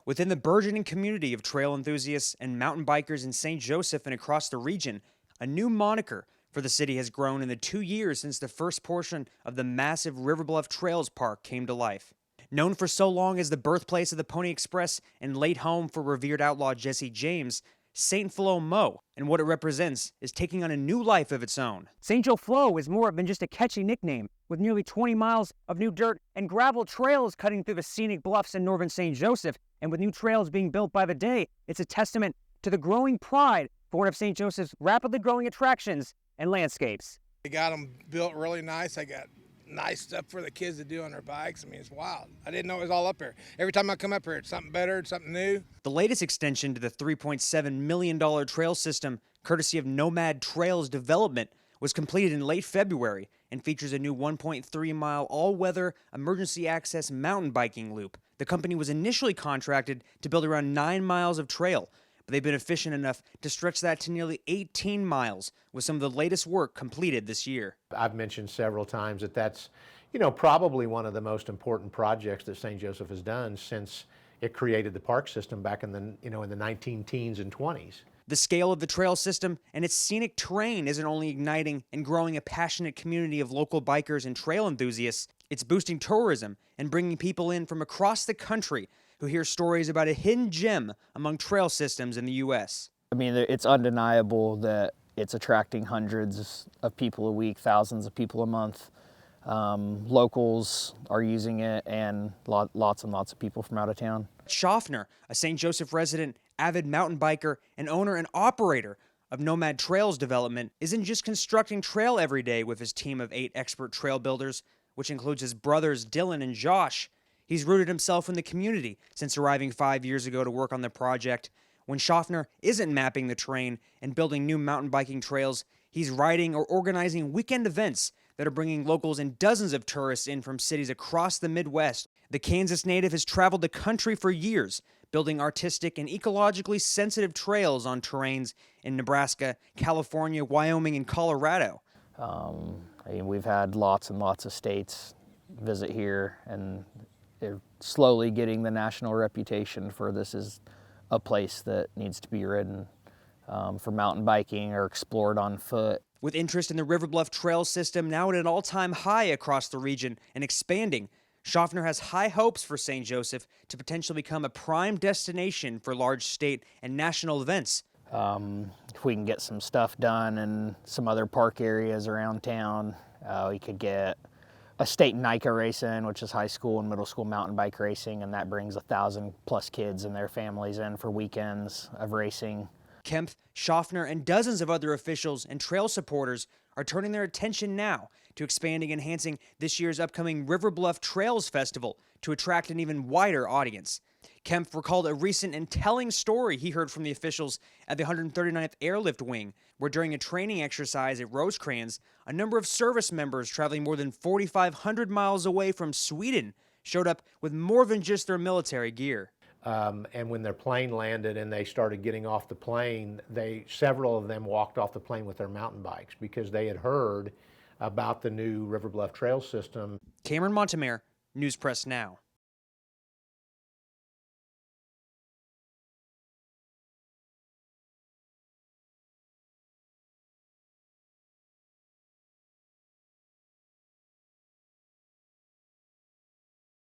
Within the burgeoning community of trail enthusiasts and mountain bikers in St. Joseph and across the region, a new moniker for the city has grown in the 2 years since the first portion of the massive River Bluff Trails Park came to life. Known for so long as the birthplace of the Pony Express and late home for revered outlaw Jesse James, St. Flo Mo and what it represents is taking on a new life of its own. St. Joe Flo is more than just a catchy nickname. With nearly 20 miles of new dirt and gravel trails cutting through the scenic bluffs in northern St. Joseph, and with new trails being built by the day, it's a testament to the growing pride for one of St. Joseph's rapidly growing attractions and landscapes. They got them built really nice. I got nice stuff for the kids to do on their bikes. I mean, it's wild. I didn't know it was all up here. Every time I come up here, it's something better, it's something new. The latest extension to the $3.7 million trail system, courtesy of Nomad Trails Development, was completed in late February and features a new 1.3-mile all-weather emergency access mountain biking loop. The company was initially contracted to build around 9 miles of trail, but they've been efficient enough to stretch that to nearly 18 miles with some of the latest work completed this year. I've mentioned several times that that's, probably one of the most important projects that St. Joseph has done since it created the park system back in the, in the 19 teens and 20s. The scale of the trail system and its scenic terrain isn't only igniting and growing a passionate community of local bikers and trail enthusiasts, it's boosting tourism and bringing people in from across the country who hear stories about a hidden gem among trail systems in the U.S. I mean, it's undeniable that it's attracting hundreds of people a week, thousands of people a month. Locals are using it, and lots and lots of people from out of town. Schaffner, a St. Joseph resident, avid mountain biker, and owner and operator of Nomad Trails Development, isn't just constructing trail every day with his team of 8 expert trail builders, which includes his brothers Dylan and Josh. He's rooted himself in the community since arriving 5 years ago to work on the project. When Schaffner isn't mapping the terrain and building new mountain biking trails, he's riding or organizing weekend events that are bringing locals and dozens of tourists in from cities across the Midwest. The Kansas native has traveled the country for years, building artistic and ecologically sensitive trails on terrains in Nebraska, California, Wyoming, and Colorado. We've had lots and lots of states visit here, and they're slowly getting the national reputation for this is a place that needs to be ridden for mountain biking or explored on foot. With interest in the River Bluff Trail system now at an all-time high across the region and expanding, Schaffner has high hopes for St. Joseph to potentially become a prime destination for large state and national events. If we can get some stuff done in some other park areas around town, we could get a state NICA race in, which is high school and middle school mountain bike racing, and that brings 1,000+ kids and their families in for weekends of racing. Kempf, Schaffner, and dozens of other officials and trail supporters are turning their attention now to expanding and enhancing this year's upcoming River Bluff Trails Festival to attract an even wider audience. Kempf recalled a recent and telling story he heard from the officials at the 139th Airlift Wing, where during a training exercise at Rosecrans, a number of service members traveling more than 4,500 miles away from Sweden showed up with more than just their military gear. And when their plane landed and they started getting off the plane, several of them walked off the plane with their mountain bikes because they had heard about the new River Bluff Trail system. Cameron Montemare, News Press Now.